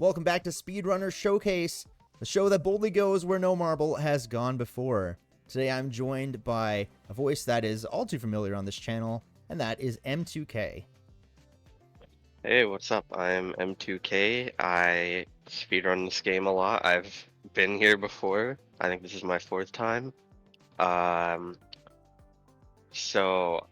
Welcome back to Speedrunner Showcase, the show that boldly goes where no marble has gone before. Today I'm joined by a voice that is all too familiar on this channel, and that is m2k. Hey, what's up? I'm m2k. I speedrun this game a lot. I've been here before. I think this is my fourth time. Um, so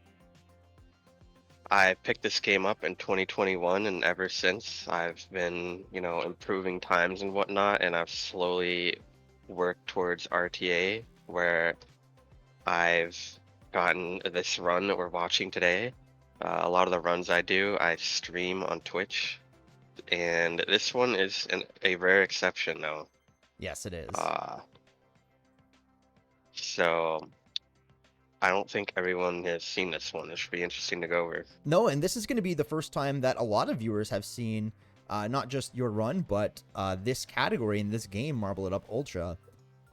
I picked this game up in 2021, and ever since I've been, improving times and whatnot, and I've slowly worked towards RTA, where I've gotten this run that we're watching today. A lot of the runs I do, I stream on Twitch. And this one is a rare exception, though. Yes, it is. So I don't think everyone has seen this one. It should be interesting to go over. No, and this is going to be the first time that a lot of viewers have seen not just your run, but this category in this game, Marble It Up Ultra.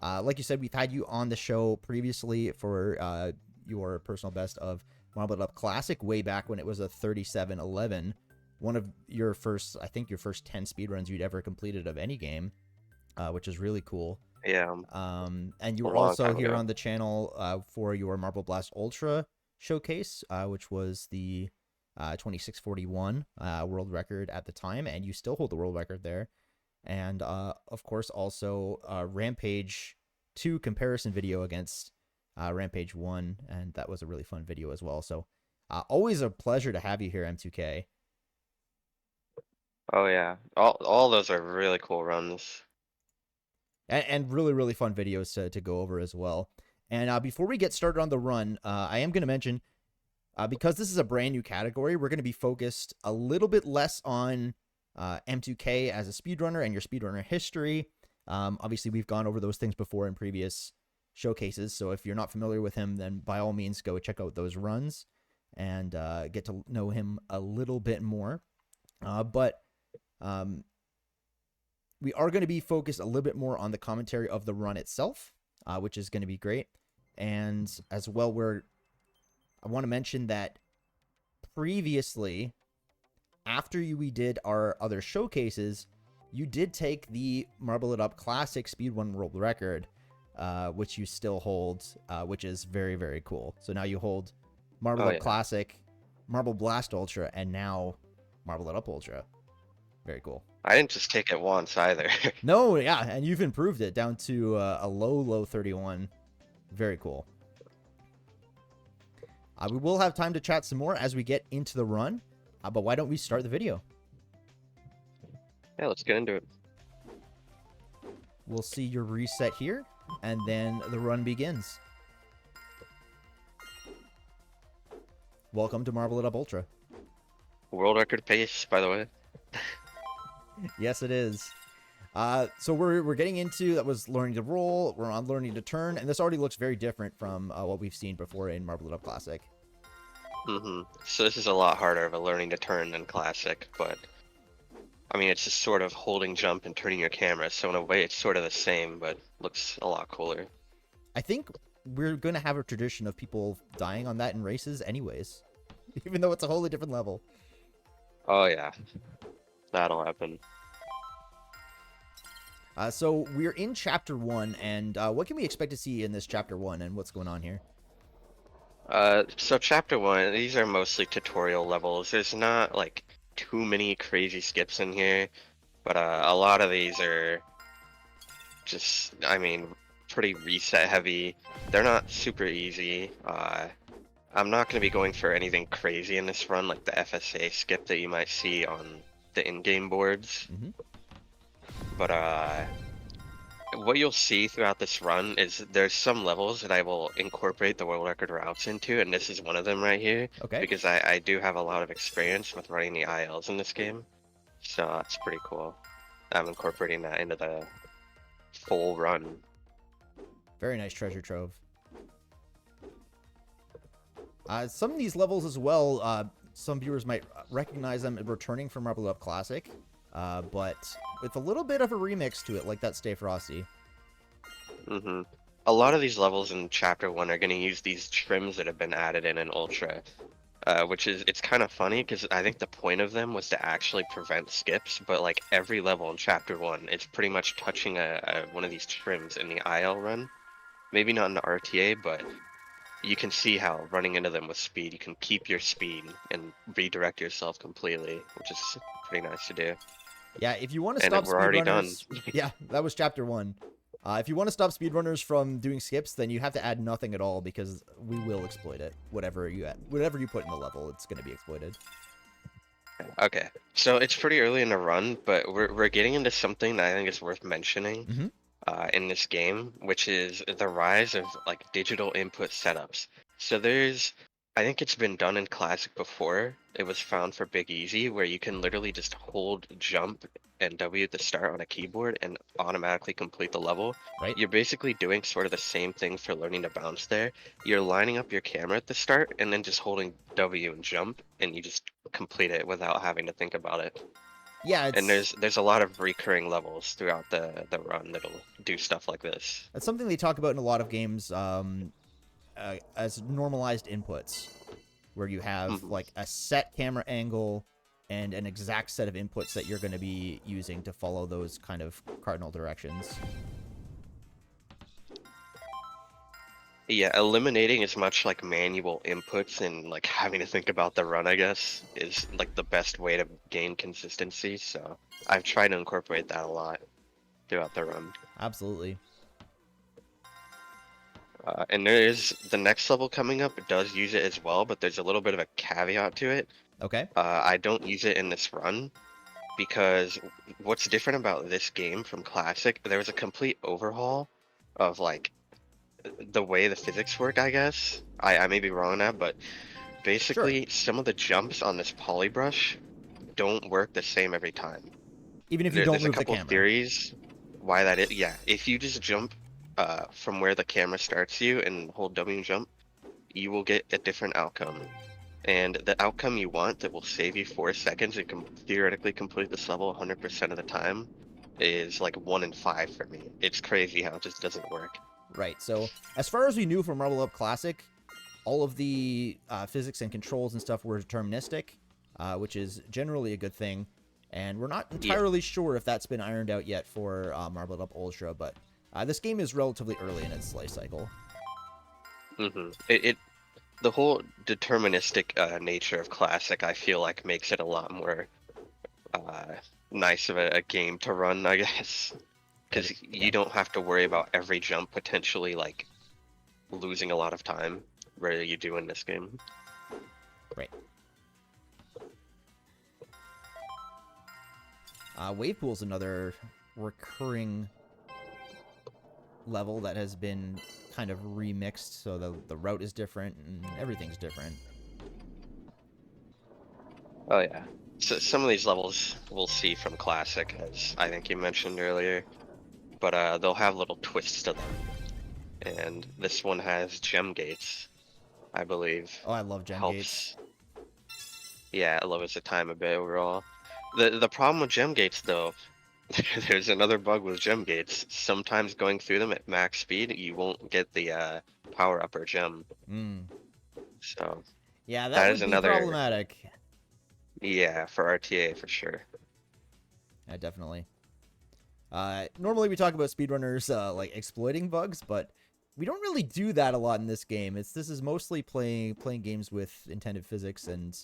Like you said, we've had you on the show previously for your personal best of Marble It Up Classic way back when it was a 37-11. One of your first, I think your first 10 speedruns you'd ever completed of any game, which is really cool. Yeah. And you were also here on the channel for your Marble Blast Ultra showcase, which was the 2641 world record at the time, and you still hold the world record there. And of course, also Rampage 2 comparison video against Rampage 1, and that was a really fun video as well. So always a pleasure to have you here, m2k. Oh yeah, all those are really cool runs. And really, really fun videos to go over as well. And before we get started on the run, I am going to mention, because this is a brand new category, we're going to be focused a little bit less on m2k as a speedrunner and your speedrunner history. Obviously, we've gone over those things before in previous showcases, so if you're not familiar with him, then by all means go check out those runs and get to know him a little bit more. But we are going to be focused a little bit more on the commentary of the run itself, which is going to be great. And as well, I want to mention that previously, after we did our other showcases, you did take the Marble It Up Classic Speedrun World Record, which you still hold, which is very, very cool. So now you hold Marble It Up Classic, Marble Blast Ultra, and now Marble It Up Ultra. Very cool. I didn't just take it once either. No, yeah, and you've improved it down to a low 31. Very cool. We will have time to chat some more as we get into the run, but why don't we start the video? Yeah, let's get into it. We'll see your reset here, and then the run begins. Welcome to Marble It Up Ultra. World record pace, by the way. Yes, it is. So we're getting into, that was learning to roll, we're on learning to turn, and this already looks very different from what we've seen before in Marble It Up Classic. So this is a lot harder of a learning to turn than Classic, but I mean, it's just sort of holding jump and turning your camera, so in a way it's sort of the same, but looks a lot cooler. I think we're going to have a tradition of people dying on that in races anyways, even though it's a wholly different level. Oh yeah, that'll happen. So we're in Chapter 1, and what can we expect to see in this Chapter 1, and what's going on here? So Chapter 1, these are mostly tutorial levels. There's not, like, too many crazy skips in here, but a lot of these are just, I mean, pretty reset heavy. They're not super easy. I'm not going to be going for anything crazy in this run, like the FSA skip that you might see on the in-game boards. But what you'll see throughout this run is there's some levels that I will incorporate the world record routes into, and this is one of them right here. Okay. Because I do have a lot of experience with running the ILs in this game, so that's pretty cool. I'm incorporating that into the full run. Very nice treasure trove. Some of these levels as well, some viewers might recognize them returning from Marble It Up Classic, but with a little bit of a remix to it, like that Stay Frosty. A lot of these levels in Chapter 1 are going to use these trims that have been added in Ultra. which is it's kind of funny because I think the point of them was to actually prevent skips, but like every level in Chapter 1, it's pretty much touching one of these trims in the IL run. Maybe not in the RTA, but you can see how running into them with speed, you can keep your speed and redirect yourself completely, which is pretty nice to do. Yeah, if you want to And stop we're already done. speedrunners, yeah, that was chapter 1. If you want to stop speedrunners from doing skips, then you have to add nothing at all because we will exploit it. Whatever you put in the level, it's going to be exploited. Okay, so it's pretty early in the run, but we're getting into something that I think is worth mentioning Mm-hmm. in this game, which is the rise of like digital input setups. So I think it's been done in Classic before. It was found for Big Easy, where you can literally just hold jump and W at the start on a keyboard and automatically complete the level. Right? You're basically doing sort of the same thing for learning to bounce there. You're lining up your camera at the start and then just holding W and jump, and you just complete it without having to think about it. Yeah, And there's a lot of recurring levels throughout the run that'll do stuff like this. it's something they talk about in a lot of games as normalized inputs, where you have Mhm. like a set camera angle and an exact set of inputs that you're going to be using to follow those kind of cardinal directions. Yeah, eliminating as much like manual inputs and like having to think about the run, I guess, is like the best way to gain consistency. So I've tried to incorporate that a lot throughout the run. Absolutely. And there is the next level coming up. It does use it as well, but there's a little bit of a caveat to it. Okay. I don't use it in this run because what's different about this game from Classic, there was a complete overhaul of like the way the physics work, I guess. I may be wrong on that, but Sure. basically some of the jumps on this polybrush don't work the same every time. Even if you don't There's a move the couple of camera. theories why that is. Yeah, if you just jump from where the camera starts you and hold W and jump, you will get a different outcome. And the outcome you want that will save you 4 seconds and can theoretically complete this level 100% of the time is like 1 in 5 for me. It's crazy how it just doesn't work. Right. So, as far as we knew from Marble Up Classic, all of the physics and controls and stuff were deterministic, which is generally a good thing. And we're not Yeah. entirely sure if that's been ironed out yet for Marbled Up Ultra, but this game is relatively early in its life cycle. It the whole deterministic nature of Classic, I feel like, makes it a lot more uh, nice of a game to run, I guess, because Yeah, you don't have to worry about every jump potentially like losing a lot of time, where you do in this game. right. Wave Pool's another recurring level that has been kind of remixed, so the route is different and everything's different. Oh yeah. So some of these levels we'll see from Classic, as I think you mentioned earlier, but they'll have little twists to them. And this one has gem gates, I believe. Oh, I love gem gates. Helps. Yeah, it lowers the time a bit overall. The problem with gem gates though, there's another bug with gem gates. Sometimes going through them at max speed, you won't get the power up or gem. Mm. So Yeah, that that is would be another, problematic. yeah, for RTA for sure. Yeah, definitely. Normally we talk about speedrunners like exploiting bugs, but we don't really do that a lot in this game. This is mostly playing games with intended physics and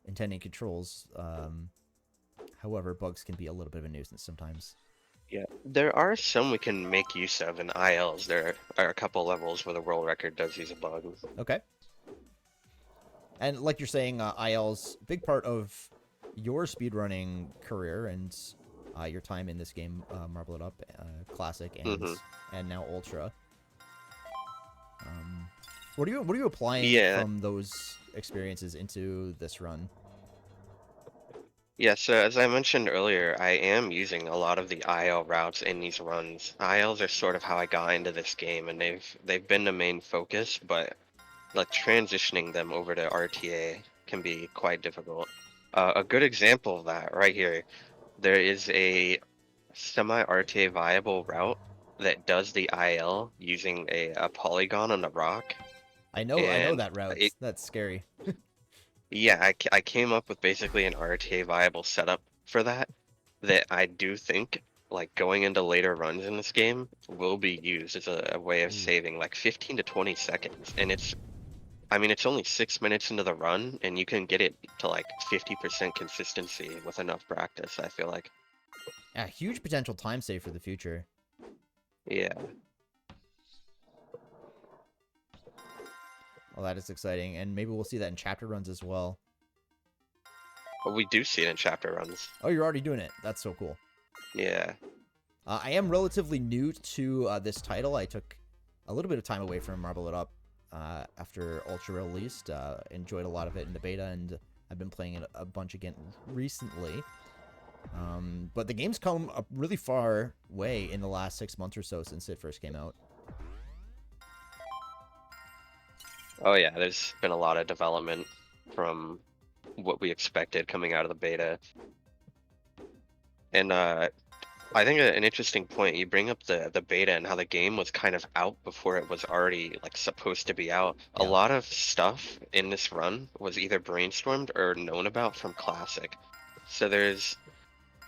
intended controls. However, bugs can be a little bit of a nuisance sometimes. Yeah, there are some we can make use of in ILs. There are a couple levels where the world record does use a bug. Okay. And like you're saying, IL's big part of your speedrunning career and your time in this game, Marble It Up, Classic, Hmm. and now Ultra. What are you applying Yeah, from those experiences into this run? yeah, so as I mentioned earlier, I am using a lot of the IL routes in these runs. ILs are sort of how I got into this game, and they've been the main focus, but like transitioning them over to RTA can be quite difficult. A good example of that right here, there is a semi RTA viable route that does the IL using a polygon on a rock, I know and that route. it That's scary. Yeah, I came up with basically an RTA viable setup for that I do think like going into later runs in this game will be used as a way of Ooh. saving like 15 to 20 seconds. And I mean, it's only 6 minutes into the run and you can get it to like 50% consistency with enough practice, I feel like. Yeah, huge potential time save for the future. Yeah. Well, that is exciting, and maybe we'll see that in chapter runs as well. But we do see it in chapter runs. Oh, you're already doing it. That's so cool. Yeah. I am relatively new to this title. I took a little bit of time away from Marble It Up after Ultra released. Enjoyed a lot of it in the beta, and I've been playing it a bunch again recently. But the game's come a really far way in the last 6 months or so since it first came out. Oh yeah, there's been a lot of development from what we expected coming out of the beta. And I think an interesting point, you bring up the beta and how the game was kind of out before it was already like supposed to be out. A Yeah. lot of stuff in this run was either brainstormed or known about from Classic. So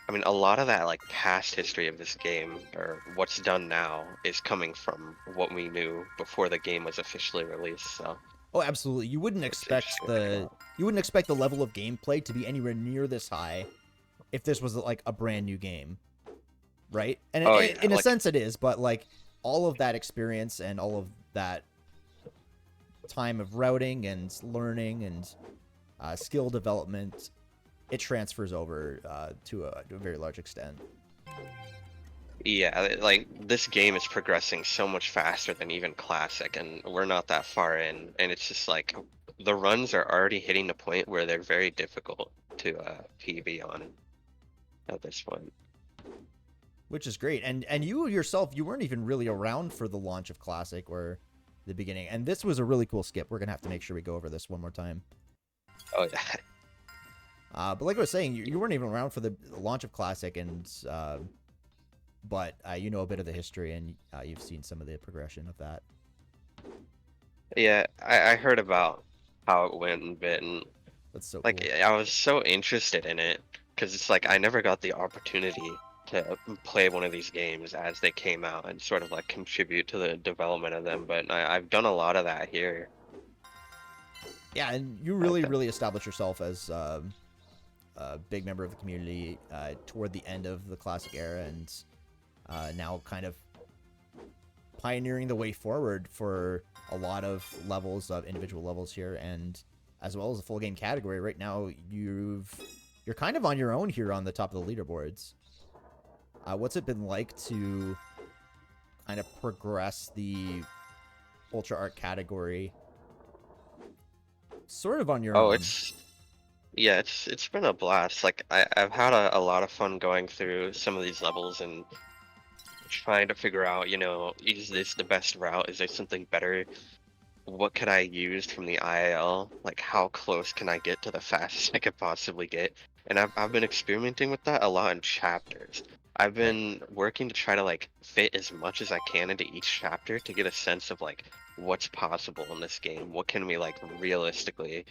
I mean, a lot of that like past history of this game or what's done now is coming from what we knew before the game was officially released. So Oh, absolutely. it's interesting to think about. You wouldn't expect the level of gameplay to be anywhere near this high if this was like a brand new game, right? And Oh yeah, in a like sense it is, but like all of that experience and all of that time of routing and learning and skill development, it transfers over to a very large extent. yeah, like this game is progressing so much faster than even Classic, and we're not that far in, and it's just like the runs are already hitting the point where they're very difficult to PB on at this point. Which is great. And you yourself, you weren't even really around for the launch of Classic or the beginning. And this was a really cool skip. We're gonna have to make sure we go over this one more time. Oh yeah, But like I was saying, you weren't even around for the launch of Classic, and but you know a bit of the history, and you've seen some of the progression of that. yeah. I heard about how it went a bit, and That's so like cool. I was so interested in it because it's like I never got the opportunity to play one of these games as they came out and sort of like contribute to the development of them. But I've done a lot of that here. Yeah, and you Like really, really established yourself as a big member of the community toward the end of the Classic era, and now kind of pioneering the way forward for a lot of levels of individual levels here, and as well as a full game category. Right now, you're kind of on your own here on the top of the leaderboards. What's it been like to kind of progress the Ultra Art category sort of on your oh, own? it's yeah, it's been a blast. Like I've had a lot of fun going through some of these levels and trying to figure out, is this the best route? Is there something better? What could I use from the IAL? Like how close can I get to the fastest I could possibly get? And I've been experimenting with that a lot in chapters. I've Right. been working to try to like fit as much as I can into each chapter to get a sense of like what's possible in this game. What can we like realistically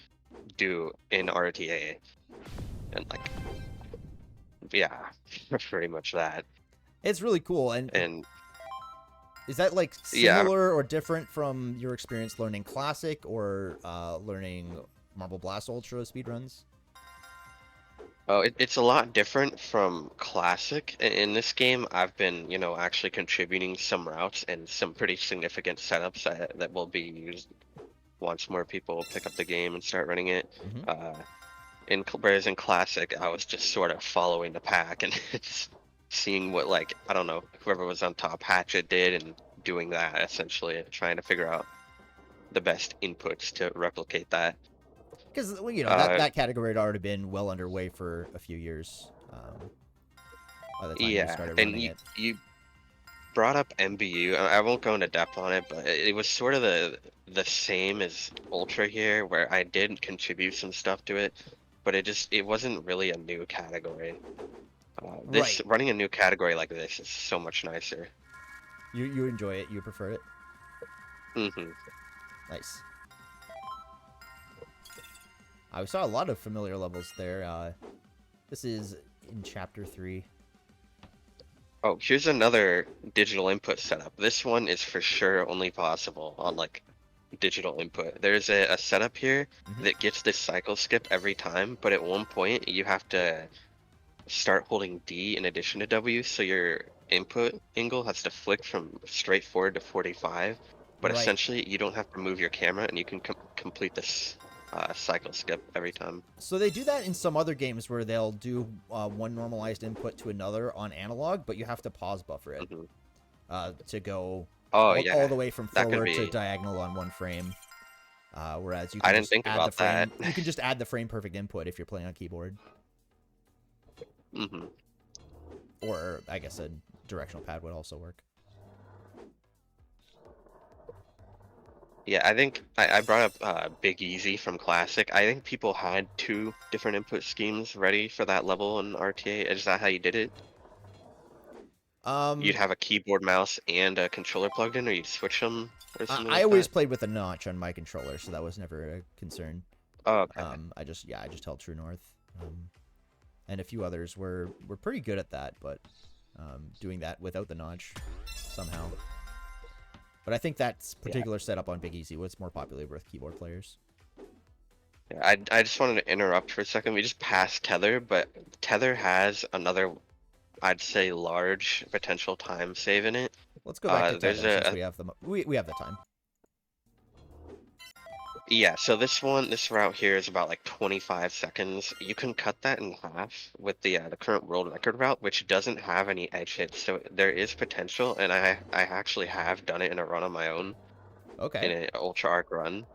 do in RTA? And like yeah, pretty much that. It's really cool. And And is that like yeah, similar or different from your experience learning Classic or learning Marble Blast Ultra speedruns? oh, it's a lot different from Classic. In this game, I've been, actually contributing some routes and some pretty significant setups that will be used once more people pick up the game and start running it. Mm-hmm. Uh, whereas in Classic, I was just sort of following the pack and just seeing what, like, I don't know, whoever was on top Hatchet did and doing that essentially, and trying to figure out the best inputs to replicate that. Because well, you know that Uh, that category had already been well underway for a few years by the time you yeah, started and running you it. you brought up MBU. I won't go into depth on it, but it was sort of the same as Ultra here, where I did contribute some stuff to it, but it wasn't really a new category. This Right. running a new category like this is so much nicer. You enjoy it. You prefer it. Hmm. Nice. I saw a lot of familiar levels there. This is in Chapter 3. Oh, here's another digital input setup. This one is for sure only possible on like digital input. There's a setup here Mhm. that gets this cycle skip every time, but at one point you have to start holding D in addition to W, so your input angle has to flick from straight forward to 45. But Right. essentially, you don't have to move your camera, and you can complete this cycle skip every time. So they do that in some other games where they'll do one normalized input to another on analog, but you have to pause buffer it Hmm. to go Oh all yeah, the way from that could forward to be. diagonal on one frame. Whereas you I can didn't just think add the about that. frame. You can just add the frame perfect input if you're playing on keyboard, Hmm. or I guess a directional pad would also work. Yeah, I think I brought up Big Easy from Classic. I think people had two different input schemes ready for that level in RTA. Is that how you did it? You'd Um, have a keyboard, mouse, and a controller plugged in, or you'd switch them, or something I like always that? played with a notch on my controller, so that was never a concern. Oh, okay. I just held True North, and a few others were pretty good at that, but doing that without the notch somehow. But I think that Yeah. particular setup on Big Easy was more popular with keyboard players. Yeah, I just wanted to interrupt for a second. We just passed Tether, but Tether has another, I'd say, large potential time save in it. Let's go back to There's Tether since we have we have the time. Yeah, so this route here is about like 25 seconds. You can cut that in half with the current world record route, which doesn't have any edge hits. So there is potential, and I actually have done it in a run on my own in Okay. an ultra arc run.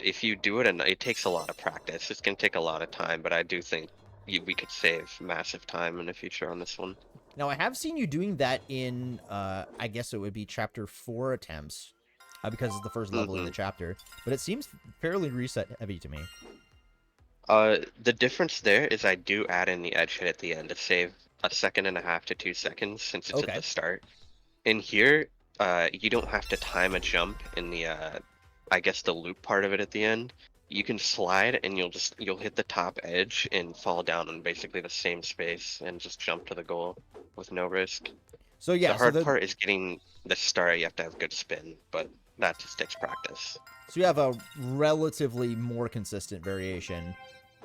If you do it, and it takes a lot of practice. It's gonna take a lot of time, but I do think we could save massive time in the future on this one. Now I have seen you doing that in I guess it would be chapter 4 attempts, because it's the first level in Hmm. the chapter. But it seems fairly reset heavy to me. The difference there is I do add in the edge hit at the end to save a second and a half to 2 seconds since it's at the Okay. start. In here, you don't have to time a jump in the, I guess the loop part of it at the end. You can slide and you'll hit the top edge and fall down in basically the same space and just jump to the goal with no risk. So The yeah, hard part is getting the start. You have to have good spin, but that just takes practice. so you have a relatively more consistent variation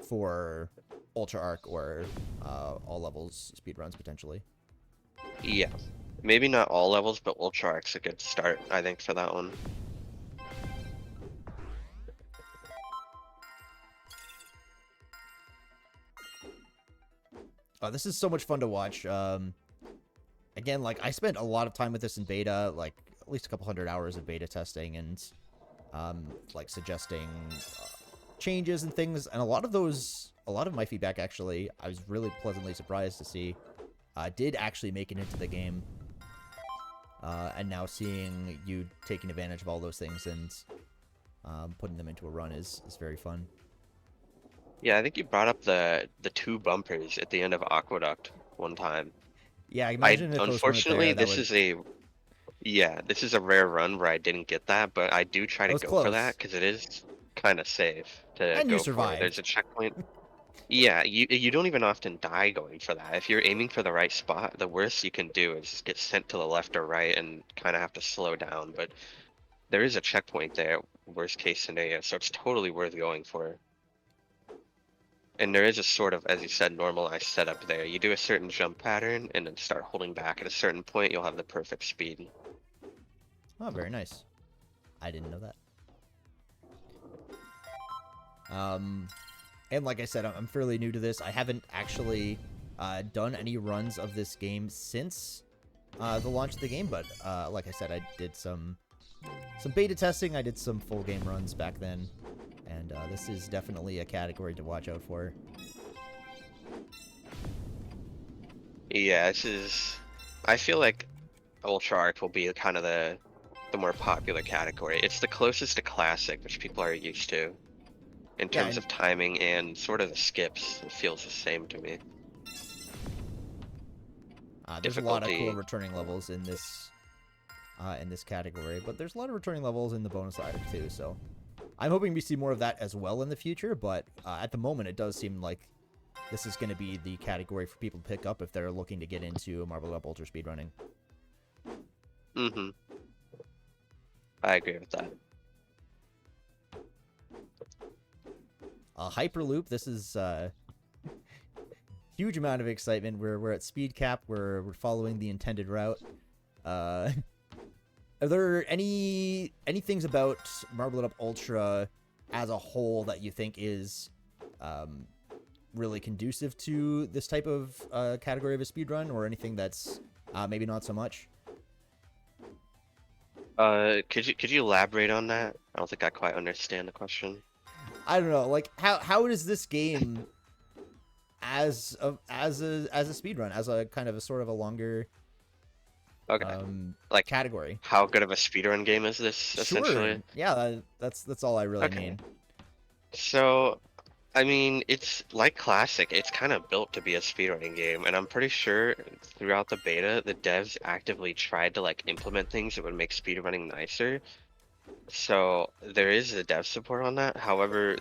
for Ultra Arc or all levels speedruns potentially. Yeah, maybe not all levels, but Ultra Arc's a good start, I think, for that one. Oh, this is so much fun to watch. Again, like I spent a lot of time with this in beta, like at least a couple hundred hours of beta testing and like suggesting changes and things. And a lot of my feedback actually, I was really pleasantly surprised to see did actually make it into the game. And now seeing you taking advantage of all those things and putting them into a run is very fun. Yeah, I think you brought up the two bumpers at the end of Aqueduct one time. Yeah, I imagine if those weren't unfortunately there, this is a yeah, this is a rare run where I didn't get that, but I do try that to was go for that close. because it is kind of safe to And you go for. There's survived. a checkpoint. Yeah, you don't even often die going for that. If you're aiming for the right spot, the worst you can do is just get sent to the left or right and kind of have to slow down. But there is a checkpoint there, worst case scenario, so it's totally worth going for. And there is a sort of, as you said, normalized setup there. You do a certain jump pattern and then start holding back at a certain point, you'll have the perfect speed. Oh, very nice. I didn't know that. And like I said, I'm fairly new to this. I haven't actually done any runs of this game since the launch of the game, but like I said, I did some beta testing. I did some full game runs back then, and this is definitely a category to watch out for. Yeah, this is. I feel like Ultra Arc will be kind of the more popular category. It's the closest to classic, which people are used to in Yeah, terms and of timing and sort of the skips. It feels the same to me. there's a lot of cool Difficulty. returning levels in this category, but there's a lot of returning levels in the bonus ladder too. So I'm hoping we see more of that as well in the future, but at the moment, it does seem like this is going to be the category for people to pick up if they're looking to get into Marvel Up Ultra speedrunning. Mm-hmm. I agree with that. Hyperloop, this is huge amount of excitement. We're at speed cap. We're following the intended route. Are there any things about Marble Up Ultra as a whole that you think is really conducive to this type of category of a speedrun, or anything that's maybe not so much? Could you elaborate on that? I don't think I quite understand the question. I don't know. Like, how does this game as a speedrun, as a kind of a sort of a longer Okay. Like, category? how good of a speedrun game is this, Sure. essentially? Yeah, that's all I really Okay. mean. So, I mean, it's like Classic, it's kind of built to be a speedrunning game, and I'm pretty sure throughout the beta, the devs actively tried to like implement things that would make speedrunning nicer. So there is the dev support on that. However,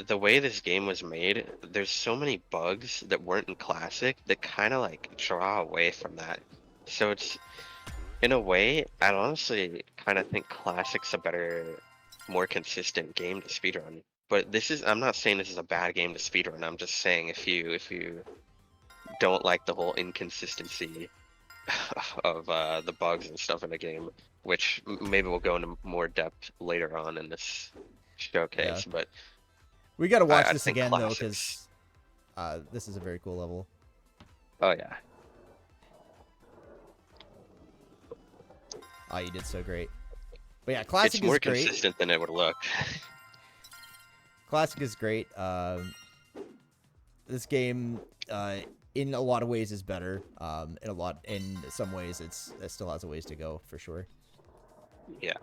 the way this game was made, there's so many bugs that weren't in Classic that kind of like draw away from that. So it's, in a way, I honestly kind of think Classic's a better, more consistent game to speedrun. But this is, I'm not saying this is a bad game to speedrun. I'm just saying if you don't like the whole inconsistency of the bugs and stuff in the game, which maybe we'll go into more depth later on in this Yeah, showcase. But we got to watch I this think again though, classics. because this is a very cool level. Oh yeah, Oh, you did so great. But yeah, Classic it's is more great. consistent than it would look. Classic is great. This game, in a lot of ways, is better. In some ways, it still has a ways to go for sure. Yeah,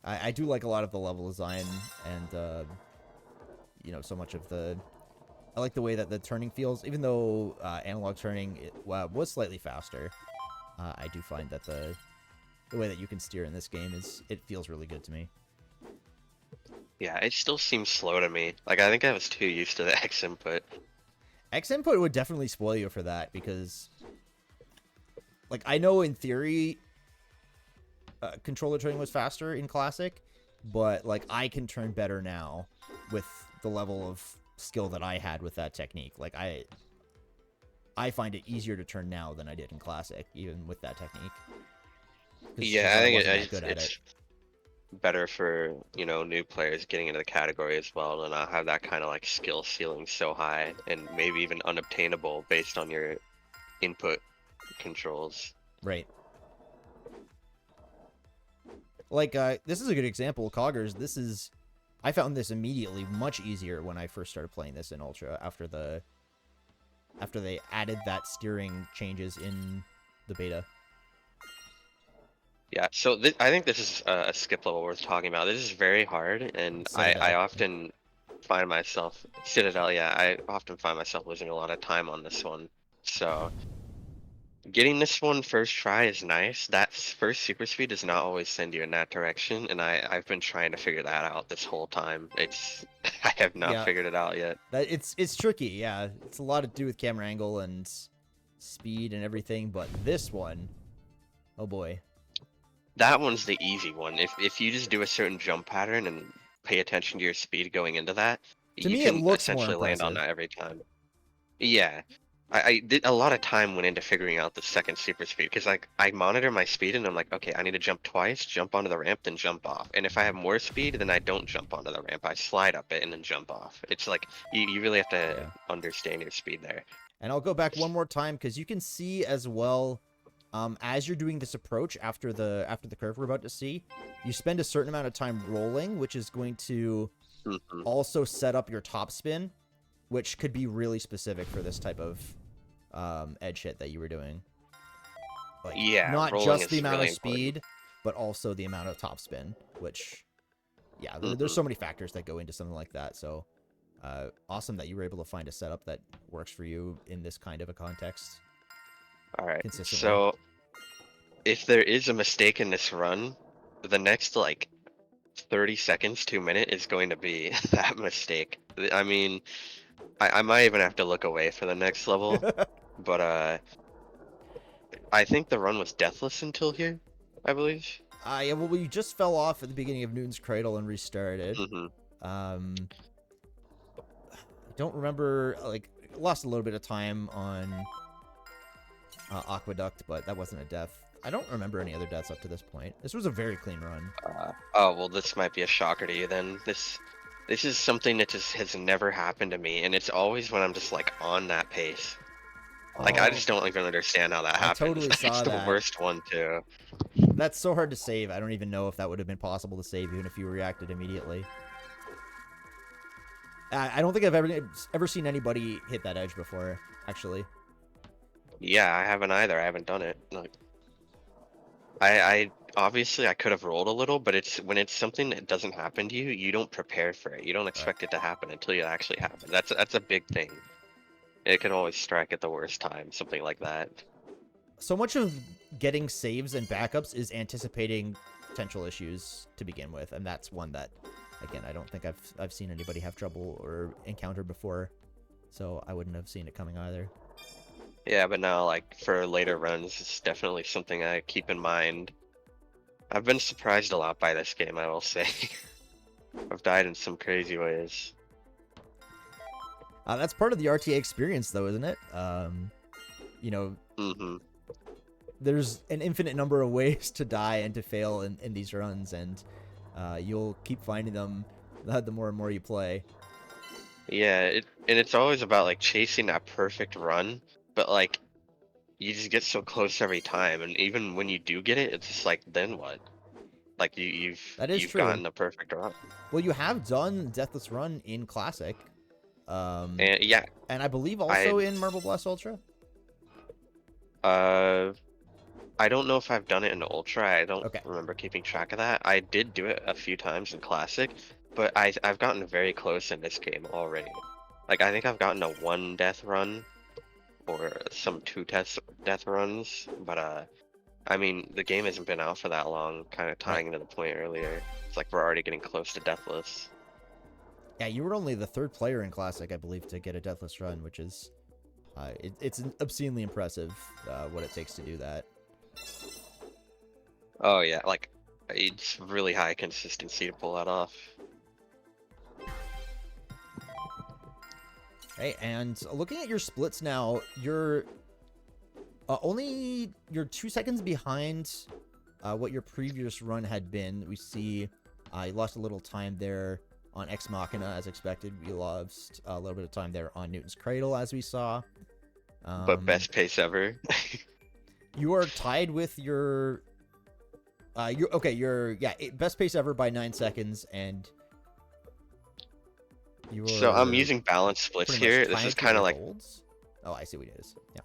I do like a lot of the level design, and so much of the. I like the way that the turning feels, even though analog turning was slightly faster. I do find that the way that you can steer in this game it feels really good to me. yeah, it still seems slow to me. Like I think I was too used to the X input. X input would definitely spoil you for that, because, like, I know in theory, controller turning was faster in Classic, but like I can turn better now with the level of skill that I had with that technique. Like I find it easier to turn now than I did in Classic, even with that technique. Yeah, I I think wasn't that good at it. it's better for new players getting into the category as well to not have that kind of like skill ceiling so high and maybe even unobtainable based on your input controls. Right. Like, this is a good example. Coggers, I found this immediately much easier when I first started playing this in Ultra after they added that steering changes in the beta. Yeah, so I think this is a skip level worth talking about. This is very hard, and I Citadel. often find myself Citadel. Yeah, I often find myself losing a lot of time on this one. So getting this one first try is nice. That first super speed does not always send you in that direction, and I've been trying to figure that out this whole time. It's I have not Yeah, figured it out yet. that it's tricky. Yeah, it's a lot to do with camera angle and speed and everything. But this one, oh boy. That one's the easy one. If you just do a certain jump pattern and pay attention to your speed going into that, To you me, it can looks more essentially land on impressive. that every time. Yeah. I did a lot of time went into figuring out the second super speed because like I monitor my speed and I'm like, okay, I need to jump twice, jump onto the ramp, then jump off. And if I have more speed, then I don't jump onto the ramp. I slide up it and then jump off. It's like you really have to Yeah. understand your speed there. And I'll go back one more time because you can see as well, as you're doing this approach after the curve we're about to see, you spend a certain amount of time rolling, which is going to Hmm. also set up your top spin, which could be really specific for this type of edge hit that you were doing. Like, Yeah, not rolling just the is amount really of important. speed, but also the amount of top spin, which, yeah, there's Hmm. so many factors that go into something like that. So, awesome that you were able to find a setup that works for you in this kind of a context All right. consistently. So if there is a mistake in this run, the next like 30 seconds to a minute is going to be that mistake. I mean, I might even have to look away for the next level, but I think the run was deathless until here, I believe. Yeah, well, we just fell off at the beginning of Newton's Cradle and restarted. Hmm. I don't remember, like, lost a little bit of time on Aqueduct, but that wasn't a death. I don't remember any other deaths up to this point. This was a very clean run. Oh well, this might be a shocker to you then. This is something that just has never happened to me, and it's always when I'm just like on that pace. Like I Oh, just don't even understand how that I happens. totally It's saw the that. worst one too. That's so hard to save. I don't even know if that would have been possible to save even if you reacted immediately. I don't think I've ever seen anybody hit that edge before, actually. Yeah, I haven't either. I haven't done it. Like, I obviously I could have rolled a little, but it's when it's something that doesn't happen to you, you don't prepare for it. You don't Right. expect it to happen until it actually happens. That's a big thing. It can always strike at the worst time, something like that. So much of getting saves and backups is anticipating potential issues to begin with, and that's one that, again, I don't think I've seen anybody have trouble or encounter before, so I wouldn't have seen it coming either. Yeah, but now like for later runs, it's definitely something I keep in mind. I've been surprised a lot by this game, I will say. I've died in some crazy ways. That's part of the RTA experience, though, isn't it? You know, Mm-hmm. there's an infinite number of ways to die and to fail in these runs, and you'll keep finding them the more and more you play. Yeah, and it's always about like chasing that perfect run, but like you just get so close every time, and even when you do get it, it's just like then what? Like That is you've true. gotten the perfect run. Well, you have done Deathless Run in Classic, um, And yeah, and I believe I also in Marble Blast Ultra. uh I don't know if I've done it in Ultra. I don't Okay. remember keeping track of that. I did do it a few times in Classic, but I've gotten very close in this game already. Like I think I've gotten a one death run or some two death runs, but I mean the game hasn't been out for that long, kind of Right. tying into the point earlier. It's like we're already getting close to deathless. Yeah, you were only the third player in Classic, I believe, to get a Deathless Run, which is it's obscenely impressive what it takes to do that. Oh yeah, like it's really high consistency to pull that off. Hey, and looking at your splits now, you're you're 2 seconds behind what your previous run had been. We see you lost a little time there on Ex Machina, as expected. We lost a little bit of time there on Newton's Cradle, as we saw. But best pace ever. You are tied with your best pace ever by 9 seconds, and So I'm you're using balance splits pretty much here. This is tied for kind your of like, golds. Oh, I see what it is. Yeah.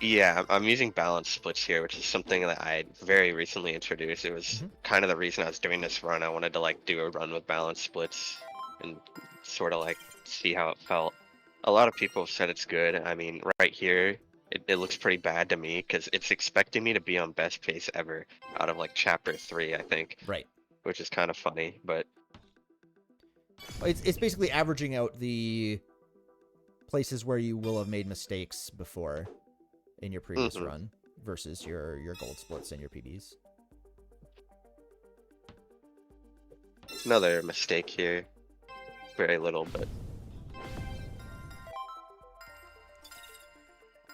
yeah, I'm using balance splits here, which is something that I very recently introduced. It was Mhm. kind of the reason I was doing this run. I wanted to like do a run with balance splits and sort of like see how it felt. A lot of people have said it's good. I mean, right here, it looks pretty bad to me because it's expecting me to be on best pace ever out of like chapter 3, I think, Right. which is kind of funny, but It's basically averaging out the places where you will have made mistakes before in your previous mhm. run versus your gold splits and your PBs. Another mistake here. Very little, but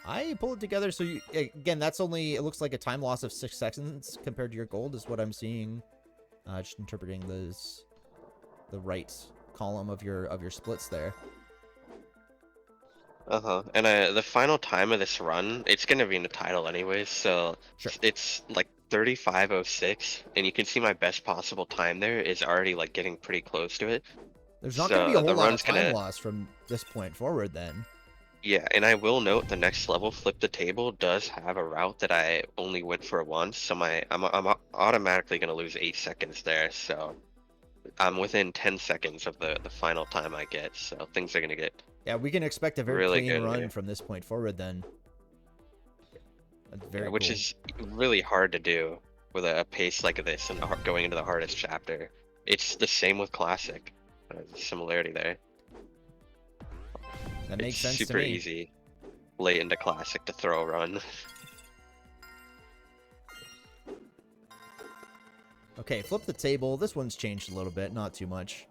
I pull it together, so you, again, that's only, it looks like a time loss of 6 seconds compared to your gold is what I'm seeing. Just interpreting the right column of your splits there. uh-huh. And the final time of this run, it's gonna be in the title anyways, so Sure. it's like 35:06, and you can see my best possible time there is already like getting pretty close to it. There's not going to be a So whole the lot of run's time gonna, loss from this point forward then. yeah, and I will note the next level, Flip the Table, does have a route that I only went for once, so I'm automatically gonna lose 8 seconds there, so I'm within 10 seconds of the final time I get, so things are gonna get Yeah, we can expect a very really clean good run here. from this point forward then. That's Yeah, very which cool. is really hard to do with a pace like this and going into the hardest chapter. It's the same with Classic. There's a similarity there. That It's makes sense to super me. easy late into Classic to throw a run. Okay, flip the table. This one's changed a little bit, not too much.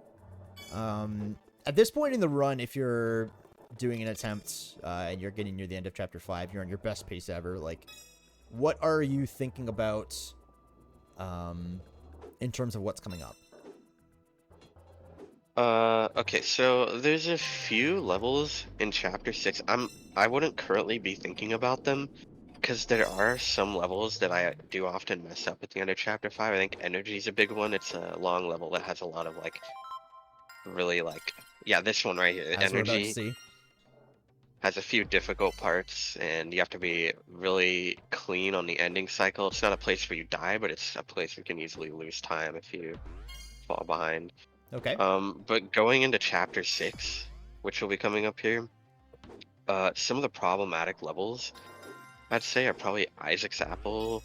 At this point in the run, if you're doing an attempt and you're getting near the end of chapter 5, you're on your best pace ever. Like, what are you thinking about in terms of what's coming up? Okay, so there's a few levels in chapter 6. I wouldn't currently be thinking about them because there are some levels that I do often mess up at the end of chapter 5. I think energy is a big one. It's a long level that has a lot of like really like yeah, this one right here, As we're about to energy see. has a few difficult parts and you have to be really clean on the ending cycle. It's not a place where you die, but it's a place you can easily lose time if you fall behind. Okay. But going into chapter 6, which will be coming up here, some of the problematic levels I'd say are probably Isaac's Apple,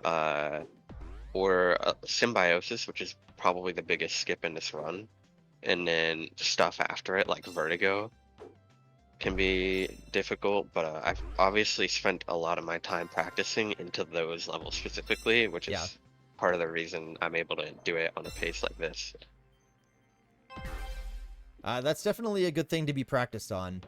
uh, or Symbiosis, which is probably the biggest skip in this run, and then stuff after it like Vertigo can be difficult. But I've obviously spent a lot of my time practicing into those levels specifically, which Yeah. is part of the reason I'm able to do it on a pace like this. That's definitely a good thing to be practiced on,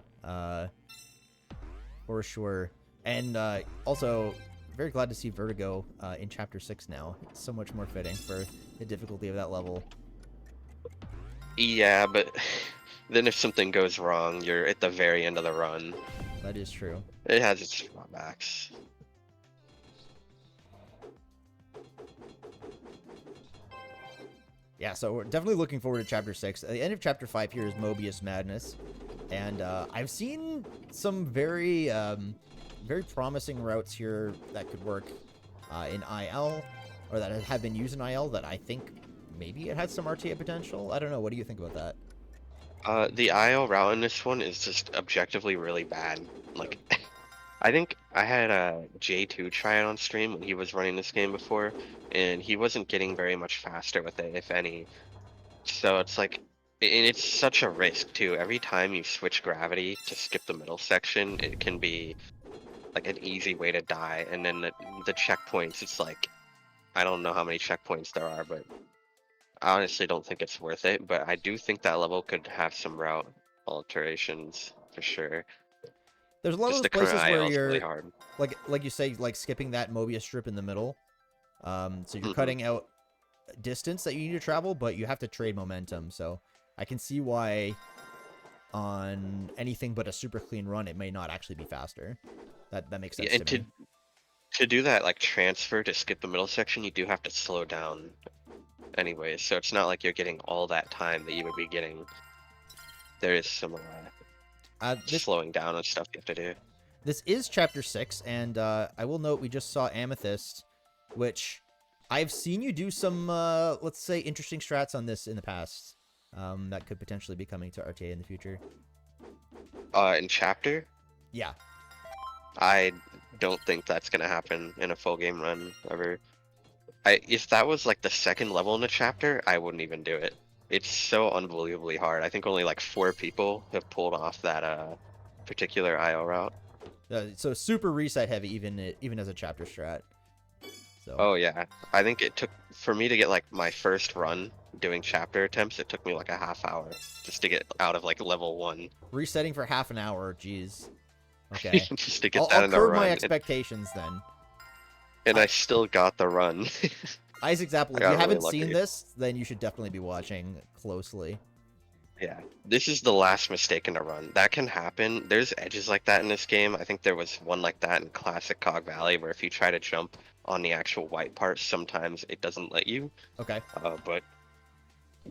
for sure. And also, very glad to see Vertigo in Chapter 6 now. It's so much more fitting for the difficulty of that level. Yeah, but then if something goes wrong, you're at the very end of the run. That is true. It has its drawbacks. Yeah, so we're definitely looking forward to Chapter 6. The end of Chapter 5 here is Mobius Madness. And I've seen some very promising routes here that could work in IL, or that have been used in IL that I think maybe it has some RTA potential. I don't know. What do you think about that? The IO route in this one is just objectively really bad. Like, I think I had a J2 try it on stream when he was running this game before, and he wasn't getting very much faster with it, if any. So it's like, and it's such a risk too. Every time you switch gravity to skip the middle section, it can be like an easy way to die. And then the checkpoints, it's like, I don't know how many checkpoints there are, but I honestly don't think it's worth it. But I do think that level could have some route alterations for sure. There's a lot of Just those the current places where IL is really you're hard. like you say, like skipping that Mobius strip in the middle. So you're Hmm. cutting out distance that you need to travel, but you have to trade momentum. So I can see why on anything but a super clean run, it may not actually be faster. That makes Yeah, sense and to me. to do that like transfer to skip the middle section, you do have to slow down anyways. So it's not like you're getting all that time that you would be getting. There is some This slowing down and stuff you have to do. this is chapter 6, and I will note we just saw Amethyst, which I've seen you do some, let's say, interesting strats on this in the past. That could potentially be coming to RTA in the future. In chapter, Yeah. I don't think that's gonna happen in a full game run ever. If that was like the second level in the chapter, I wouldn't even do it. It's so unbelievably hard. I think only like 4 people have pulled off that particular IO route. So super reset heavy, even as a chapter strat. So Oh yeah, I think it took for me to get like my first run doing chapter attempts. It took me like a half hour just to get out of like level 1, resetting for half an hour, geez. Okay. just to get I'll that in a curb my run, expectations then. and I, I still got the run. Isaac's Apple, I if you got really haven't seen lucky. this, then you should definitely be watching closely. Yeah, this is the last mistake in a run. That can happen. There's edges like that in this game. I think there was one like that in Classic Cog Valley where if you try to jump on the actual white part, sometimes it doesn't let you. Okay. But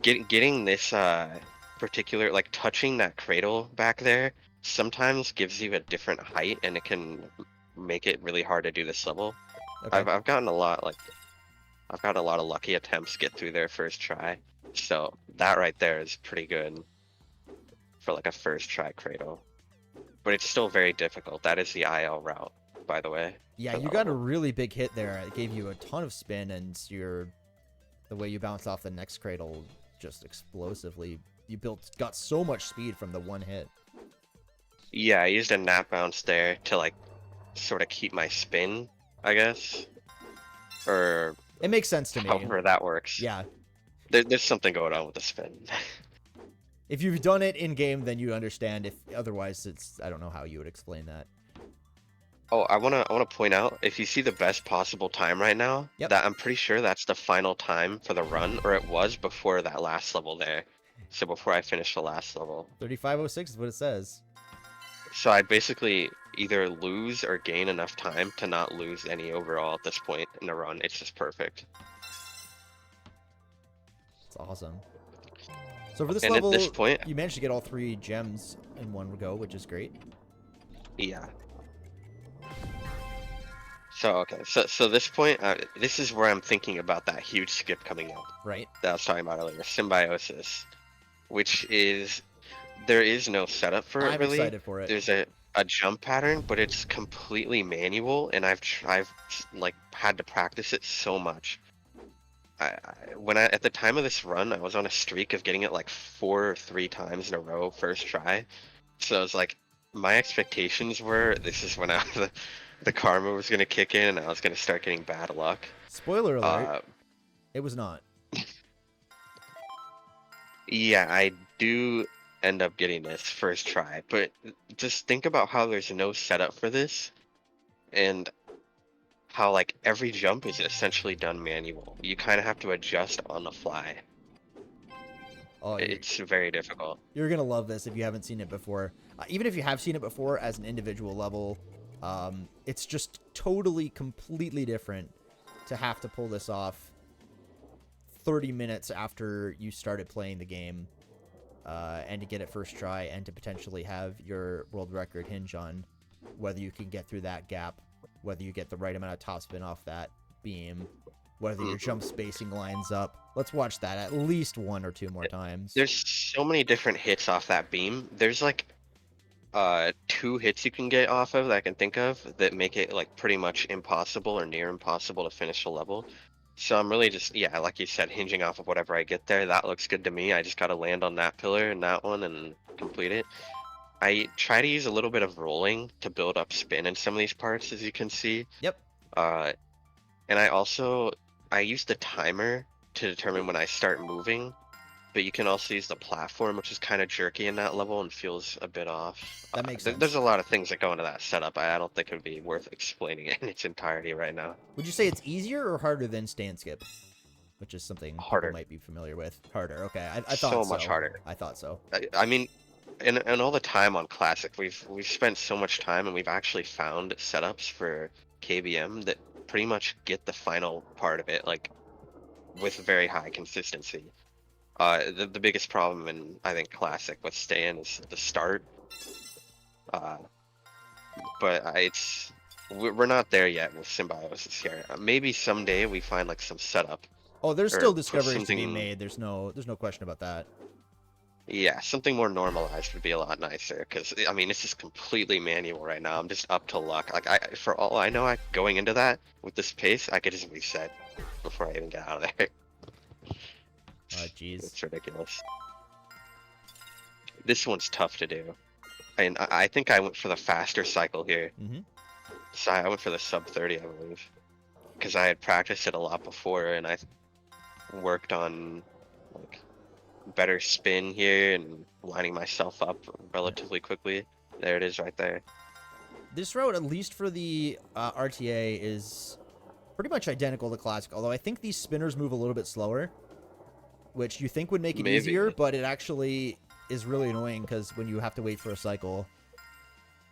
getting this particular like touching that cradle back there sometimes gives you a different height and it can make it really hard to do this level. Okay. I've gotten a lot like I've got a lot of lucky attempts get through there first try. So that right there is pretty good for like a first try cradle. But it's still very difficult. That is the IL route by the way. Yeah, for you that got a level. really big hit there. It gave you a ton of spin, and the way you bounce off the next cradle just explosively. You got so much speed from the one hit. Yeah, I used a nap bounce there to like sort of keep my spin, I guess, or It makes sense to me. however that works. Yeah. There's something going on with the spin. If you've done it in game, then you understand. If otherwise, I don't know how you would explain that. Oh, I wanna point out, if you see the best possible time right now, Yep. that I'm pretty sure that's the final time for the run, or it was before that last level there. So before I finished the last level. 35:06 is what it says. So I basically either lose or gain enough time to not lose any overall at this point in the run. It's just perfect. It's awesome. So for this And at this level, point, you managed to get all 3 gems in one go, which is great. yeah. So okay, so this point, this is where I'm thinking about that huge skip coming up Right. that I was talking about earlier, symbiosis, which is there is no setup for it I'm really. excited for it. There's a jump pattern, but it's completely manual, and I've like had to practice it so much. When I at the time of this run, I was on a streak of getting it like 4 or 3 times in a row first try. So I was like, my expectations were this is when the karma was gonna kick in and I was gonna start getting bad luck. Spoiler alert, Uh, it was not. yeah, I do end up getting this first try, but just think about how there's no setup for this, and how like every jump is essentially done manual. You kind of have to adjust on the fly. Oh, It's very difficult. you're gonna love this if you haven't seen it before. Even if you have seen it before as an individual level, it's just totally, completely different to have to pull this off 30 minutes after you started playing the game, and to get it first try, and to potentially have your world record hinge on whether you can get through that gap, whether you get the right amount of topspin off that beam, whether your jump spacing lines up. Let's watch that at least 1 or 2 more times. There's so many different hits off that beam. There's like 2 hits you can get off of that I can think of that make it like pretty much impossible or near impossible to finish a level. So I'm really just, yeah, like you said, hinging off of whatever I get there. That looks good to me. I just gotta land on that pillar and that one and complete it. I try to use a little bit of rolling to build up spin in some of these parts, as you can see. Yep. Uh, and I use the timer to determine when I start moving, but you can also use the platform, which is kind of jerky in that level and feels a bit off. That makes There's sense. a lot of things that go into that setup. I don't think it would be worth explaining it in its entirety right now. Would you say it's easier or harder than stand skip? Which is something Harder. people might be familiar with. Harder, okay. I thought So so. much harder. I thought so. I mean, and all the time on Classic, we've spent so much time, and we've actually found setups for KBM that pretty much get the final part of it, like with very high consistency. The biggest problem in I think Classic with Stan is the start. But we're not there yet with Symbiosis here. Maybe someday we find like some setup. Oh, there's Or still put discoveries to be something- made. There's no question about that. Yeah, something more normalized would be a lot nicer. Because I mean, it's just completely manual right now. I'm just up to luck. Like for all I know, going into that with this pace, I could just reset before I even get out of there. Oh, jeez. It's ridiculous. This one's tough to do. And I think I went for the faster cycle here. Mm-hmm. So I went for the sub 30, I believe. Because I had practiced it a lot before, and I worked on like better spin here and lining myself up relatively quickly. There it is right there. This route, at least for the RTA, is pretty much identical to Classic, although I think these spinners move a little bit slower, which you think would make it Maybe. easier, but it actually is really annoying because when you have to wait for a cycle,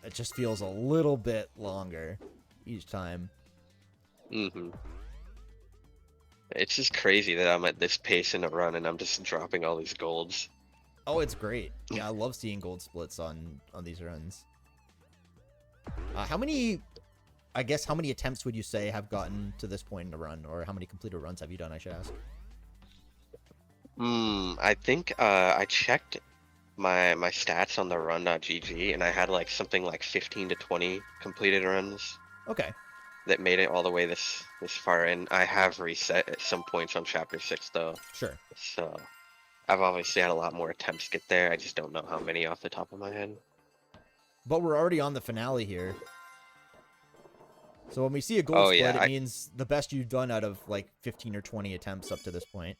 it just feels a little bit longer each time. Mm-hmm. It's just crazy that I'm at this pace in a run and I'm just dropping all these golds. Oh, it's great. Yeah, I love seeing gold splits on these runs. How many attempts would you say have gotten to this point in the run, or how many completed runs have you done, I should ask? I think I checked my stats on the run.gg and I had like something like 15 to 20 completed runs. Okay. that made it all the way this far, and I have reset at some points on chapter 6 though. Sure. So I've obviously had a lot more attempts to get there. I just don't know how many off the top of my head. But we're already on the finale here. So when we see a gold Oh split, yeah, it means the best you've done out of like 15 or 20 attempts up to this point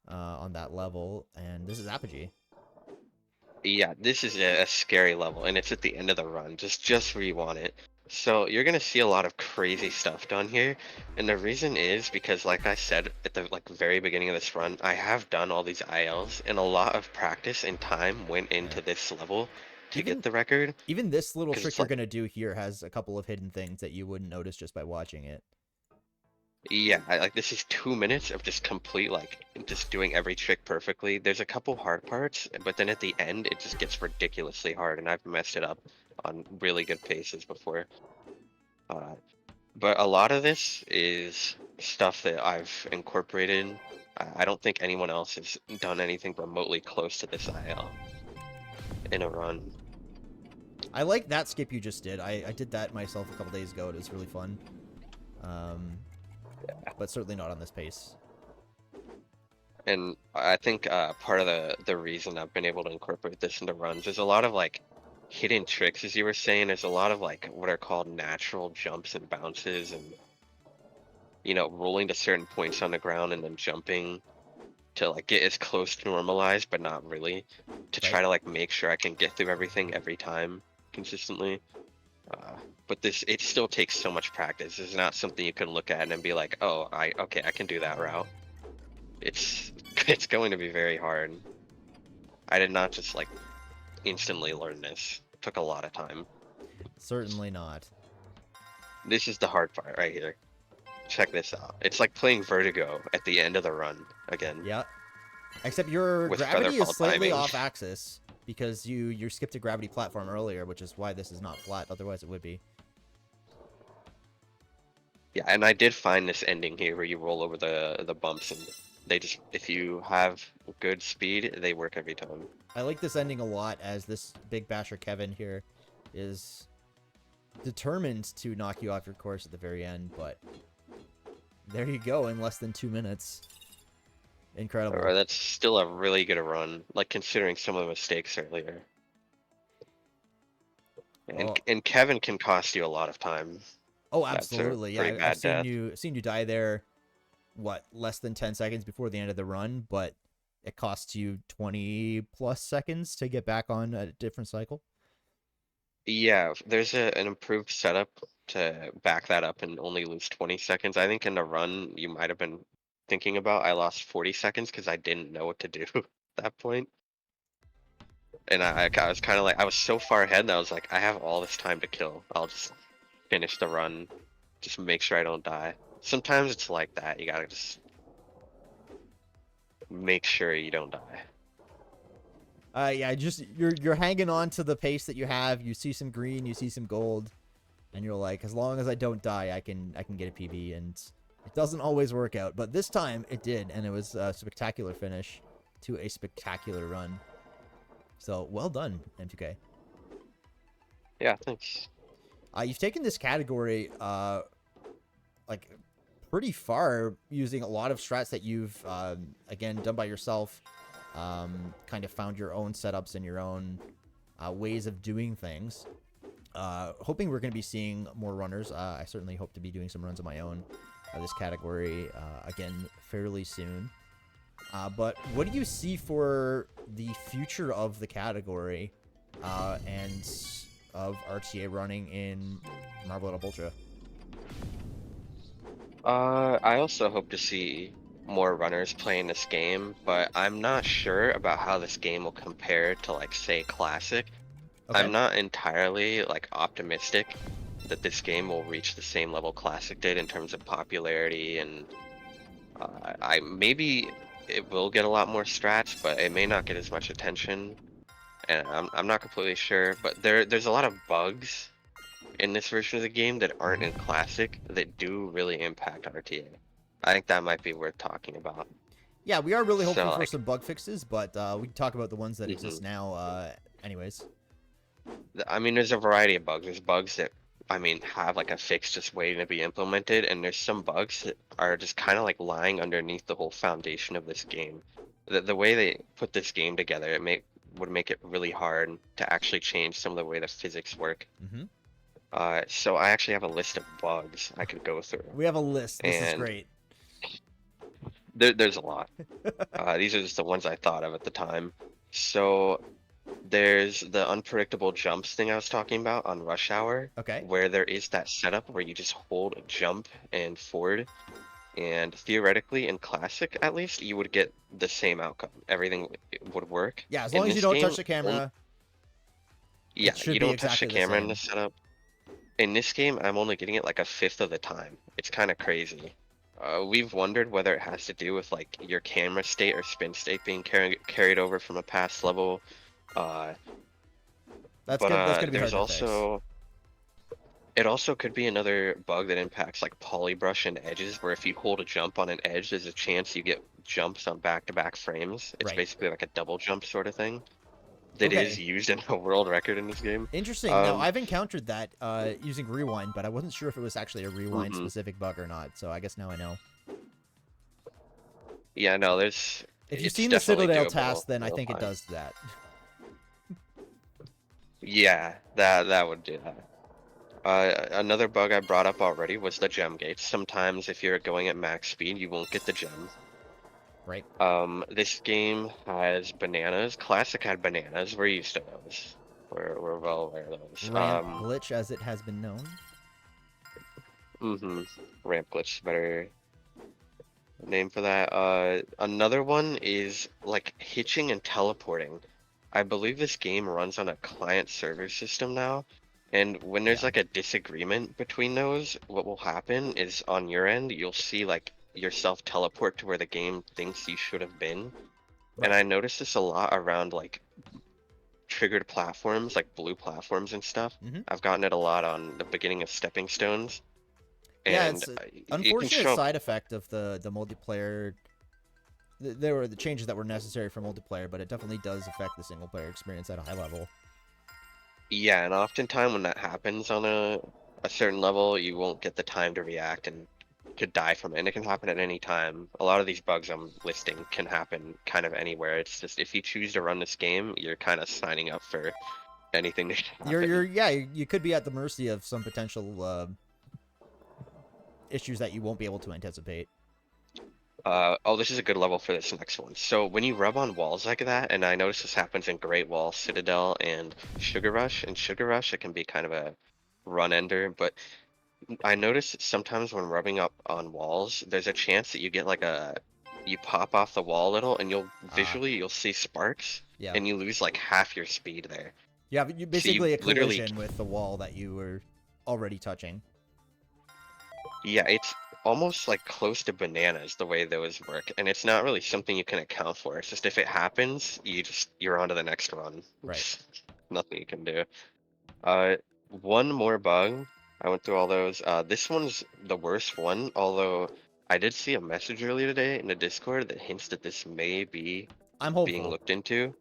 on that level. And this is Apogee. yeah, this is a scary level, and it's at the end of the run, just where you want it. So you're gonna see a lot of crazy stuff done here, and the reason is because, like I said at the very beginning of this run, I have done all these ILs, and a lot of practice and time went Yeah. into this level to Even get the record. even this little Because trick it's you're like, gonna do here has a couple of hidden things that you wouldn't notice just by watching it. yeah, like this is 2 minutes of just complete like just doing every trick perfectly. There's a couple hard parts, but then at the end it just gets ridiculously hard, and I've messed it up on really good paces before. Uh, but a lot of this is stuff that I've incorporated. I don't think anyone else has done anything remotely close to this IL in a run. I like that skip you just did. I did that myself a couple days ago. It was really fun. But certainly not on this pace. And I think part of the reason I've been able to incorporate this into runs, there's a lot of like hidden tricks, as you were saying. There's a lot of like what are called natural jumps and bounces, and rolling to certain points on the ground and then jumping to like get as close to normalized, but not really, to Right. try to like make sure I can get through everything every time consistently. But it still takes so much practice. It's not something you can look at and be like, oh, okay, I can do that route. It's it's going to be very hard. I did not just like instantly learn this. It took a lot of time. Certainly not. This is the hard part right here. Check this out. It's like playing Vertigo at the end of the run again Yeah. Except your with gravity is Featherfall slightly timing. off axis because you skipped a gravity platform earlier, which is why this is not flat. Otherwise, it would be. Yeah, and I did find this ending here where you roll over the bumps, and they just, if you have good speed, they work every time. I like this ending a lot, as this big basher Kevin here is determined to knock you off your course at the very end, but there you go in less than 2 minutes. Incredible. Or that's still a really good run, like considering some of the mistakes earlier. And Oh, and Kevin can cost you a lot of time. oh, That's a absolutely. pretty Yeah, I've bad death. seen you die there. What, less than 10 seconds before the end of the run, but it costs you 20 plus seconds to get back on a different cycle. Yeah, there's an improved setup to back that up and only lose 20 seconds. I think in the run you might have been thinking about, I lost 40 seconds because I didn't know what to do at that point. And I was kind of like, I was so far ahead that I was like, I have all this time to kill. I'll just finish the run, just make sure I don't die. Sometimes it's like that. You gotta just make sure you don't die. Yeah, just you're hanging on to the pace that you have. You see some green, you see some gold, and you're like, as long as I don't die, I can get a PB. And it doesn't always work out, but this time it did, and it was a spectacular finish to a spectacular run. So well done, m2k. Yeah, thanks. You've taken this category like pretty far, using a lot of strats that you've again done by yourself. Kind of found your own setups and your own ways of doing things. Hoping we're going to be seeing more runners. I certainly hope to be doing some runs of my own this category again fairly soon. But what do you see for the future of the category and of RTA running in Marble Up Ultra? I also hope to see more runners playing this game, but I'm not sure about how this game will compare to, like, say, Classic. Okay. I'm not entirely like optimistic that this game will reach the same level Classic did in terms of popularity, and I maybe it will get a lot more strats, but it may not get as much attention. And I'm not completely sure, but there's a lot of bugs in this version of the game that aren't in Classic that do really impact RTA. I think that might be worth talking about. Yeah, we are really So hopeful for like, some bug fixes, but we can talk about the ones that mhm. exist now anyways. I mean, there's a variety of bugs. There's bugs that I mean, have like a fix just waiting to be implemented, and there's some bugs that are just kind of like lying underneath the whole foundation of this game. The way they put this game together, would make it really hard to actually change some of the way the physics work. Mm-hmm. So I actually have a list of bugs I could go through, We have a list. This is and great. there's a lot. These are just the ones I thought of at the time. So there's the unpredictable jumps thing I was talking about on Rush Hour, Okay. where there is that setup where you just hold jump and forward, and theoretically in Classic at least, you would get the same outcome. Everything would work. Yeah, as In long as you this don't game, touch the camera, yeah, it should you be don't touch the exactly the camera in same. this setup. In this game, I'm only getting it like a fifth of the time. It's kind of crazy. We've wondered whether it has to do with like your camera state or spin state being carried over from a past level. Uh, That's but good. That's gonna be there's hard to fix. also it also could be another bug that impacts like polybrush and edges, where if you hold a jump on an edge, there's a chance you get jumps on back-to-back frames. It's Right. basically like a double jump sort of thing that is Okay. used in a world record in this game. Interesting. Now Um, I've encountered that using rewind, but I wasn't sure if it was actually a rewind mhm. specific bug or not. So I guess now I know. Yeah, no, If you've it's seen the definitely Citadel doable task, then in I real think it time. does that. Yeah, that would do that. Another bug I brought up already was the gem gates. Sometimes if you're going at max speed, you won't get the gems. Right. This game has bananas. Classic had bananas. We're used to those. We're well aware of those. Ramp glitch, as it has been known. Mm-hmm. Ramp glitch, better name for that. Another one is like hitching and teleporting. I believe this game runs on a client server system now, and when there's Yeah. like a disagreement between those, what will happen is on your end, you'll see like yourself teleport to where the game thinks you should have been. And Right. I noticed this a lot around like triggered platforms, like blue platforms and stuff. Mm-hmm. I've gotten it a lot on the beginning of Stepping Stones, Yeah, and it's an it can unfortunate show up. side effect of the multiplayer. There were the changes that were necessary for multiplayer, but it definitely does affect the single player experience at a high level. Yeah, and oftentimes when that happens on a certain level, you won't get the time to react and could die from it. And it can happen at any time. A lot of these bugs I'm listing can happen kind of anywhere. It's just if you choose to run this game, you're kind of signing up for anything that can You're happen. yeah, you could be at the mercy of some potential issues that you won't be able to anticipate. Oh, this is a good level for this next one. So when you rub on walls like that, and I notice this happens in Great Wall, Citadel, and Sugar Rush. In Sugar Rush, it can be kind of a run ender, but I notice that sometimes when rubbing up on walls, there's a chance that you get like you pop off the wall a little, and you'll see sparks, Yeah. and you lose like half your speed there. You have So you basically a literally, collision with the wall that you were already touching. yeah, it's almost like close to bananas the way those work, and it's not really something you can account for. It's just if it happens, you're on to the next run. Right. Nothing you can do. Uh, one more bug. I went through all those. This one's the worst one, although I did see a message earlier today in the Discord that hints that this may be I'm being hopeful. looked into.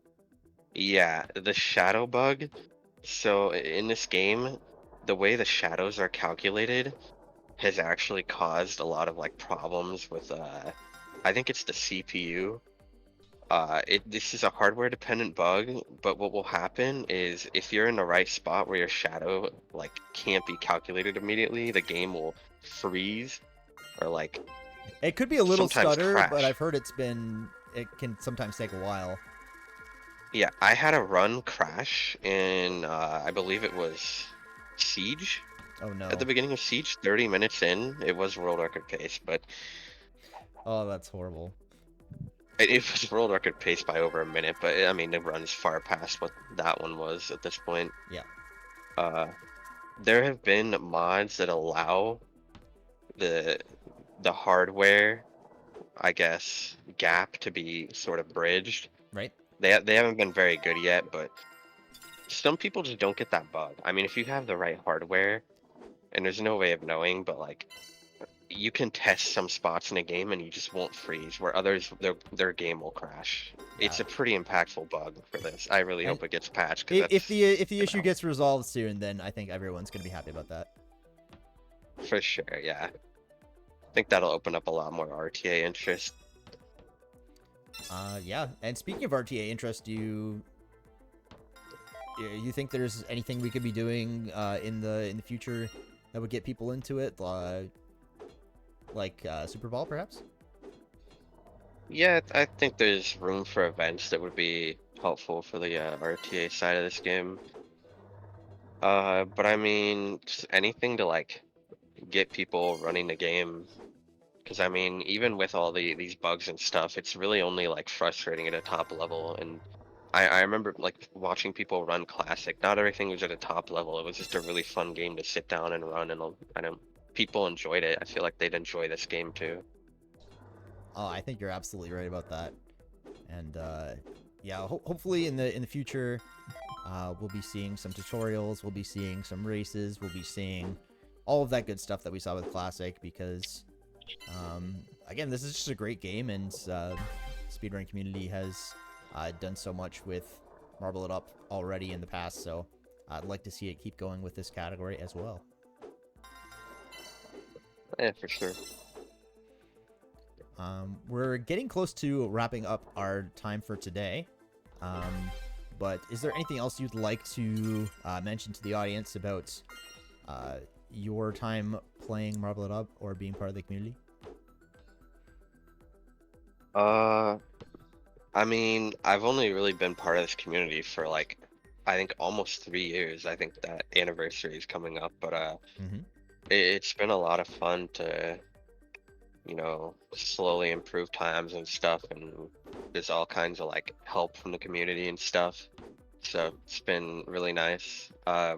Yeah, the shadow bug. So in this game, the way the shadows are calculated has actually caused a lot of like problems with I think it's the CPU. This is a hardware dependent bug, but what will happen is if you're in the right spot where your shadow like can't be calculated immediately, the game will freeze or like It could be a little sometimes stutter, but crash. I've heard it can sometimes take a while. Yeah, I had a run crash in I believe it was Siege. Oh At the no. beginning of Siege, 30 minutes in, it was world record pace, but Oh, that's horrible. it was world record pace by over a minute, but I mean, it runs far past what that one was at this point. Yeah. Uh, there have been mods that allow the the hardware, I guess, gap to be sort of bridged. Right. They haven't been very good yet, but some people just don't get that bug. I mean, if you have the right hardware, and there's no way of knowing, but like you can test some spots in a game and you just won't freeze, where others their game will crash. Yeah. It's a pretty impactful bug for this. I really And hope it gets patched because if that's the issue gonna gets resolved soon, then I think everyone's gonna be happy about that. help for sure. Yeah, I think that'll open up a lot more RTA interest. Yeah. And speaking of RTA interest, you think there's anything we could be doing in the future that would get people into it, like Super Ball, perhaps? Yeah, I think there's room for events that would be helpful for the RTA side of this game. But I mean, just anything to like get people running the game. Because I mean, even with all these bugs and stuff, it's really only like frustrating at a top level. And I remember like watching people run Classic. Not everything was at a top level. It was just a really fun game to sit down and run, and I don't. People enjoyed it. I feel like they'd enjoy this game too. Oh, I think you're absolutely right about that. And yeah, hopefully in the future, we'll be seeing some tutorials, we'll be seeing some races, we'll be seeing all of that good stuff that we saw with Classic. Because again, this is just a great game, and speedrun community has done so much with Marble It Up already in the past. So I'd like to see it keep going with this category as well. Yeah, for sure. We're getting close to wrapping up our time for today. But is there anything else you'd like to mention to the audience about your time playing Marble It Up or being part of the community? I mean, I've only really been part of this community for like, I think almost 3 years. I think that anniversary is coming up, but Mm-hmm. it's been a lot of fun to, slowly improve times and stuff, and there's all kinds of like help from the community and stuff. So it's been really nice. I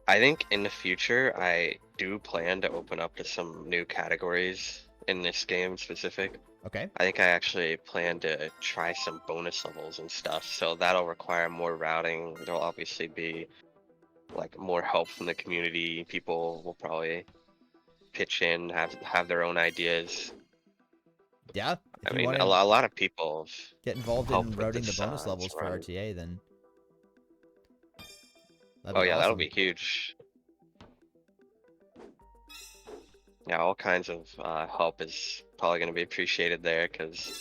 think in the future, I do plan to open up to some new categories in this game specific. Okay. I think I actually plan to try some bonus levels and stuff, so that'll require more routing. There'll obviously be like more help from the community. People will probably pitch in, have their own ideas. Yeah. If I you mean, want a, to a lot of people get have involved in helped with routing the this bonus this levels for run. RTA, then that'd Oh be yeah, that'll awesome. be huge. Yeah, all kinds of help is probably going to be appreciated there because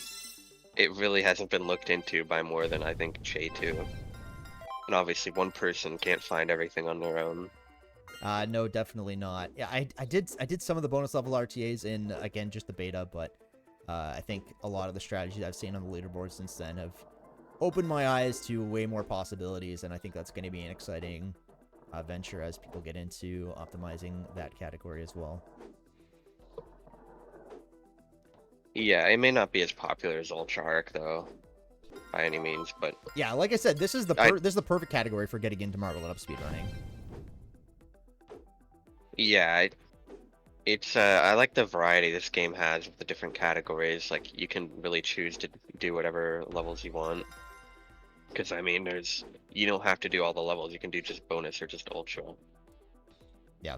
it really hasn't been looked into by more than I think J2. And obviously, one person can't find everything on their own. No, definitely not. Yeah, I did some of the bonus level RTAs in, again, just the beta, but I think a lot of the strategies I've seen on the leaderboard since then have opened my eyes to way more possibilities, and I think that's going to be an exciting venture as people get into optimizing that category as well. Yeah, it may not be as popular as Ultra Arc though, by any means, but Yeah, like I said, this is the I this is the perfect category for getting into Marble It Up speedrunning. yeah, it's I like the variety this game has with the different categories. Like you can really choose to do whatever levels you want. Because I mean, you don't have to do all the levels. You can do just bonus or just ultra. Yeah.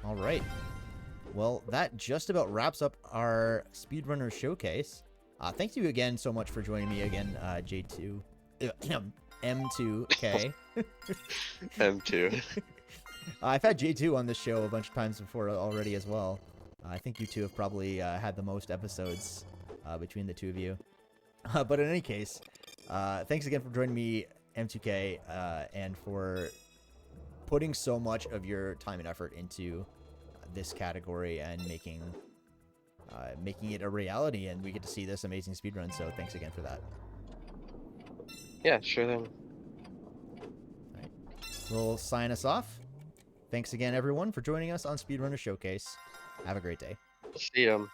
All right. Well, that just about wraps up our Speedrunner Showcase. Thank you again so much for joining me again, J2. M2k. M2. I've had J2 on this show a bunch of times before already as well. I think you two have probably had the most episodes between the two of you. But in any case, thanks again for joining me, M2k, and for putting so much of your time and effort into this category and making it a reality, and we get to see this amazing speedrun. So thanks again for that. Yeah, sure then. All right. We'll sign us off. Thanks again, everyone, for joining us on Speedrunner Showcase. Have a great day. See ya.